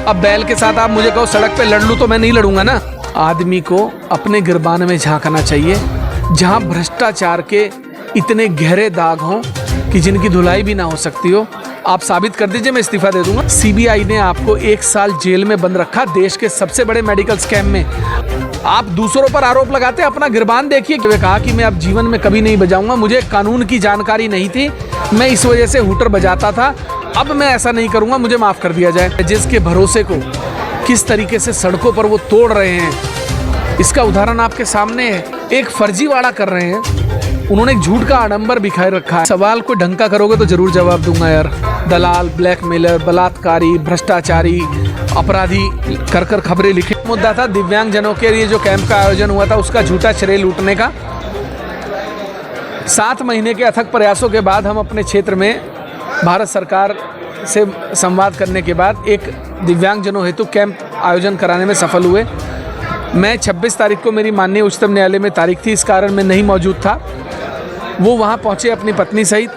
अब बैल के साथ आप मुझे कहो सड़क पे लड़ लूँ तो मैं नहीं लड़ूंगा ना। आदमी को अपने गिरबान में झांकना चाहिए जहाँ भ्रष्टाचार के इतने गहरे दाग हों कि जिनकी धुलाई भी ना हो सकती हो। आप साबित कर दीजिए, मैं इस्तीफा दे दूंगा। सीबीआई ने आपको 1 साल जेल में बंद रखा देश के सबसे बड़े मेडिकल स्कैम में। आप दूसरों पर आरोप लगाते, अपना गिरबान देखिए। वे कहा कि मैं अब जीवन में कभी नहीं बजाऊंगा, मुझे कानून की जानकारी नहीं थी, मैं इस वजह से हूटर बजाता था, अब मैं ऐसा नहीं करूंगा, मुझे माफ़ कर दिया जाए। जिसके भरोसे को किस तरीके से सड़कों पर वो तोड़ रहे हैं, इसका उदाहरण आपके सामने है। एक फर्जीवाड़ा कर रहे हैं, उन्होंने एक झूठ का आडंबर बिखेर रखा है। सवाल को ढंग का करोगे तो जरूर जवाब दूंगा यार। दलाल, ब्लैकमेलर, बलात्कारी, भ्रष्टाचारी, अपराधी कर कर खबरें लिखे। मुद्दा था दिव्यांगजनों के लिए जो कैंप का आयोजन हुआ था उसका झूठा श्रेय लूटने का। 7 महीने के अथक प्रयासों के बाद हम अपने क्षेत्र में भारत सरकार से संवाद करने के बाद एक दिव्यांगजनों हेतु कैंप आयोजन कराने में सफल हुए। मैं 26 तारीख को मेरी माननीय उच्चतम न्यायालय में तारीख थी, इस कारण मैं नहीं मौजूद था। वो वहाँ पहुँचे अपनी पत्नी सहित।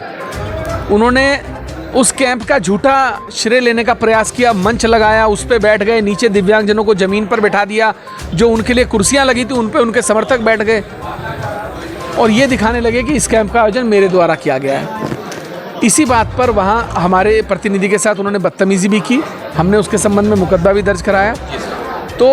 उन्होंने उस कैंप का झूठा श्रेय लेने का प्रयास किया, मंच लगाया, उस पर बैठ गए, नीचे दिव्यांगजनों को ज़मीन पर बैठा दिया, जो उनके लिए कुर्सियाँ लगी थी उन पर उनके समर्थक बैठ गए और ये दिखाने लगे कि इस कैंप का आयोजन मेरे द्वारा किया गया है। इसी बात पर वहाँ हमारे प्रतिनिधि के साथ उन्होंने बदतमीज़ी भी की, हमने उसके संबंध में मुकदमा भी दर्ज कराया। तो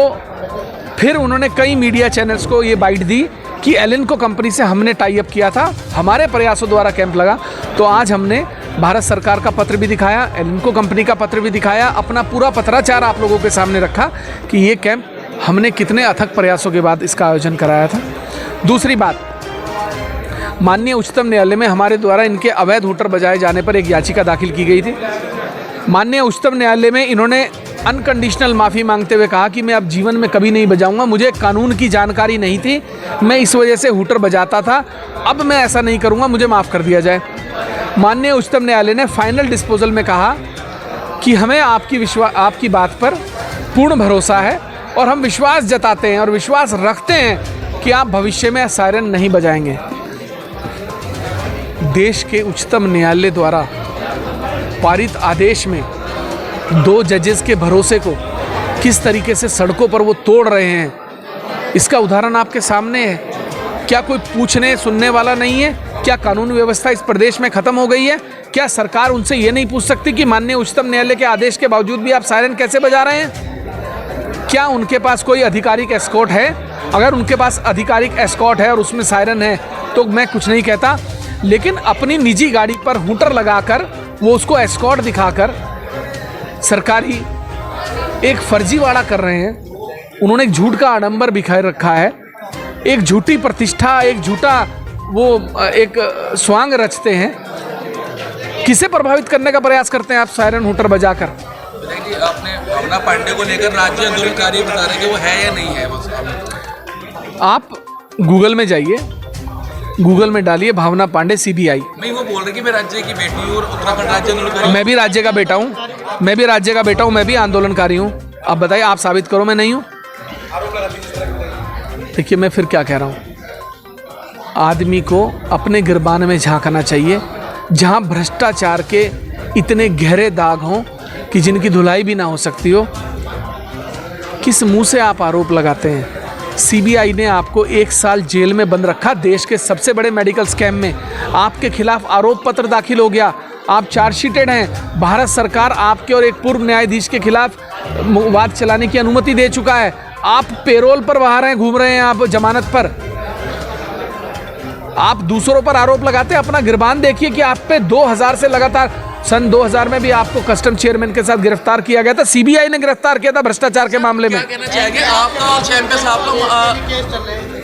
फिर उन्होंने कई मीडिया चैनल्स को ये बाइट दी कि एलिनको कंपनी से हमने टाई अप किया था, हमारे प्रयासों द्वारा कैंप लगा। तो आज हमने भारत सरकार का पत्र भी दिखाया, एलिनको कंपनी का पत्र भी दिखाया, अपना पूरा पत्राचार आप लोगों के सामने रखा कि ये कैंप हमने कितने अथक प्रयासों के बाद इसका आयोजन कराया था। दूसरी बात, माननीय उच्चतम न्यायालय में हमारे द्वारा इनके अवैध हूटर बजाए जाने पर एक याचिका दाखिल की गई थी। माननीय उच्चतम न्यायालय में इन्होंने अनकंडीशनल माफ़ी मांगते हुए कहा कि मैं अब जीवन में कभी नहीं बजाऊंगा, मुझे कानून की जानकारी नहीं थी, मैं इस वजह से हूटर बजाता था, अब मैं ऐसा नहीं करूंगा, मुझे माफ़ कर दिया जाए। माननीय उच्चतम न्यायालय ने फाइनल डिस्पोजल में कहा कि हमें आपकी बात पर पूर्ण भरोसा है और हम विश्वास जताते हैं और विश्वास रखते हैं कि आप भविष्य में सायरन नहीं बजाएंगे। देश के उच्चतम न्यायालय द्वारा पारित आदेश में 2 जजेस के भरोसे को किस तरीके से सड़कों पर वो तोड़ रहे हैं, इसका उदाहरण आपके सामने है। क्या कोई पूछने सुनने वाला नहीं है? क्या कानून व्यवस्था इस प्रदेश में ख़त्म हो गई है? क्या सरकार उनसे ये नहीं पूछ सकती कि माननीय उच्चतम न्यायालय के आदेश के बावजूद भी आप सायरन कैसे बजा रहे हैं? क्या उनके पास कोई आधिकारिक एस्कॉर्ट है? अगर उनके पास आधिकारिक एस्कॉर्ट है और उसमें सायरन है तो मैं कुछ नहीं कहता, लेकिन अपनी निजी गाड़ी पर हूटर लगाकर वो उसको एस्कॉर्ट दिखाकर सरकारी एक फर्जीवाड़ा कर रहे हैं। उन्होंने एक झूठ का आडंबर बिखेर रखा है, एक झूठी प्रतिष्ठा, एक झूठा वो एक स्वांग रचते हैं। किसे प्रभावित करने का प्रयास करते हैं आप सायरन हूटर बजाकर? आपने भावना पांडे को लेकर राज्य आंदोलनकारी बता रहे कि वो है या नहीं है? आप गूगल में जाइए, गूगल में डालिए भावना पांडे सीबीआई। नहीं, वो बोल रहे कि मैं राज्य की बेटी हूँ और उत्तराखंड राज्य आंदोलनकारी। मैं भी राज्य का बेटा हूँ, मैं भी राज्य का बेटा हूँ, मैं भी आंदोलनकारी हूँ। आप बताइए, आप साबित करो मैं नहीं हूँ। देखिए मैं फिर क्या कह रहा हूँ, आदमी को अपने गिरबान में झांकना चाहिए जहाँ भ्रष्टाचार के इतने गहरे दाग हों कि जिनकी धुलाई भी ना हो सकती हो। किस मुंह से आप आरोप लगाते हैं? सीबीआई ने आपको 1 साल जेल में बंद रखा देश के सबसे बड़े मेडिकल स्कैम में। आपके खिलाफ आरोप पत्र दाखिल हो गया, आप चार्जशीटेड हैं। भारत सरकार आपके और एक पूर्व न्यायाधीश के खिलाफ वाद चलाने की अनुमति दे चुका है। आप पेरोल पर बाहर हैं, घूम रहे हैं आप जमानत पर। आप दूसरों पर आरोप लगाते हैं, अपना गिरबान देखिए कि आप पे 2000 से लगातार, सन 2000 में भी आपको कस्टम चेयरमैन के साथ गिरफ्तार किया गया था, सीबीआई ने गिरफ्तार किया था भ्रष्टाचार के मामले में। क्या कहना चाहेंगे आप? चैंपियन साहब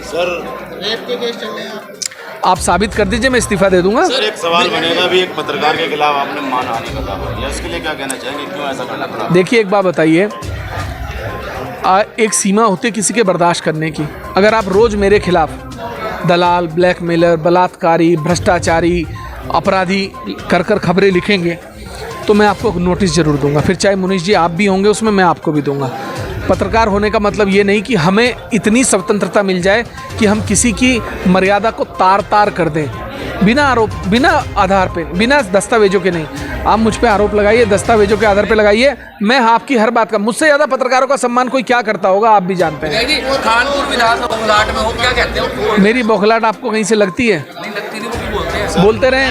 सर रेप के केस चल रहे हैं, आप साबित कर दीजिए, मैं इस्तीफा दे दूंगा। सर एक सवाल बनेगा भी, एक पत्रकार के खिलाफ आपने मानहानि का दावा किया, इसके लिए क्या कहना चाहेंगे, क्यों ऐसा करना पड़ा? देखिए एक बात बताइए, एक सीमा होती है किसी के बर्दाश्त करने की। अगर आप रोज़ मेरे खिलाफ दलाल, ब्लैकमेलर, बलात्कारी, भ्रष्टाचारी, अपराधी कर कर खबरें लिखेंगे तो मैं आपको नोटिस ज़रूर दूंगा। फिर चाहे मुनीश जी आप भी होंगे उसमें, मैं आपको भी दूंगा। पत्रकार होने का मतलब ये नहीं कि हमें इतनी स्वतंत्रता मिल जाए कि हम किसी की मर्यादा को तार तार कर दें। बिना आरोप, बिना आधार पे, बिना दस्तावेजों के नहीं। आप मुझ पे आरोप लगाइए, दस्तावेजों के आधार पे लगाइए, मैं आपकी हर बात का, मुझसे ज़्यादा पत्रकारों का सम्मान कोई क्या करता होगा आप भी जानते हैं। नहीं, खानपुर विधानसभा बौखलाहट में हो, क्या कहते हो? मेरी बौखलाहट आपको कहीं से लगती है? नहीं लगती, नहीं, वो क्यों बोलते हैं? बोलते रहे।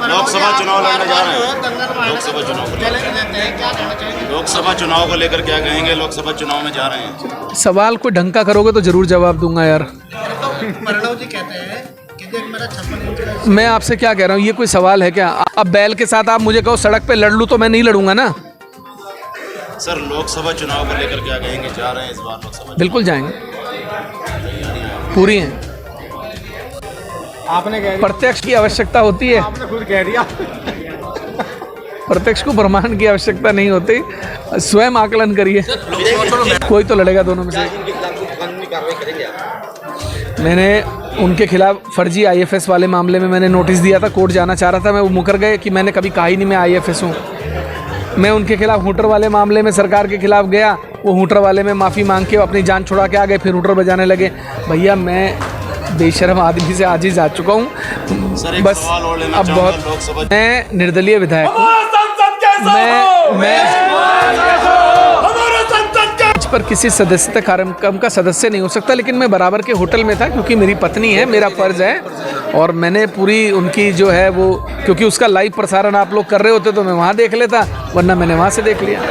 लोकसभा चुनाव लड़ने जा रहे हैं, लोकसभा चुनाव को लेकर, लोकसभा चुनाव को लेकर क्या कहेंगे? लोकसभा चुनाव में जा रहे हैं। सवाल कोई ढंग का करोगे तो जरूर जवाब दूंगा यार। प्रणव जी कहते हैं कि देख मेरा 56 इंच का मैं आपसे क्या कह रहा हूँ, ये कोई सवाल है क्या? अब बैल के साथ आप मुझे कहो सड़क पे लड़ लूँ तो मैं नहीं लड़ूंगा ना। सर लोकसभा चुनाव को लेकर क्या कहेंगे? जा रहे हैं इस बार लोकसभा? बिल्कुल जाएंगे, पूरी हैं। आपने कह दिया, प्रत्यक्ष की आवश्यकता होती है, आपने खुद कह दिया। प्रत्यक्ष को प्रमाण की आवश्यकता नहीं होती, स्वयं आकलन करिए। कोई तो लड़ेगा दोनों में से। मैंने उनके खिलाफ फर्जी IFS वाले मामले में मैंने नोटिस दिया था, कोर्ट जाना चाह रहा था, मैं वो मुकर गए कि मैंने कभी कहा ही नहीं मैं IFS हूँ। मैं उनके खिलाफ हूटर वाले मामले में सरकार के खिलाफ गया, वो हूटर वाले में माफ़ी मांग के अपनी जान छुड़ा के आ गए, फिर हूटर बजाने लगे। भैया मैं बेशर्म आदमी से आजिज़ आ चुका हूँ, बस अब बहुत। मैं निर्दलीय विधायक हूँ, पर किसी सदस्यता कार्यक्रम का सदस्य नहीं हो सकता, लेकिन मैं बराबर के होटल में था क्योंकि मेरी पत्नी है, मेरा फ़र्ज़ है, और मैंने पूरी उनकी जो है वो, क्योंकि उसका लाइव प्रसारण आप लोग कर रहे होते तो मैं वहाँ देख लेता, वरना मैंने वहाँ से देख लिया।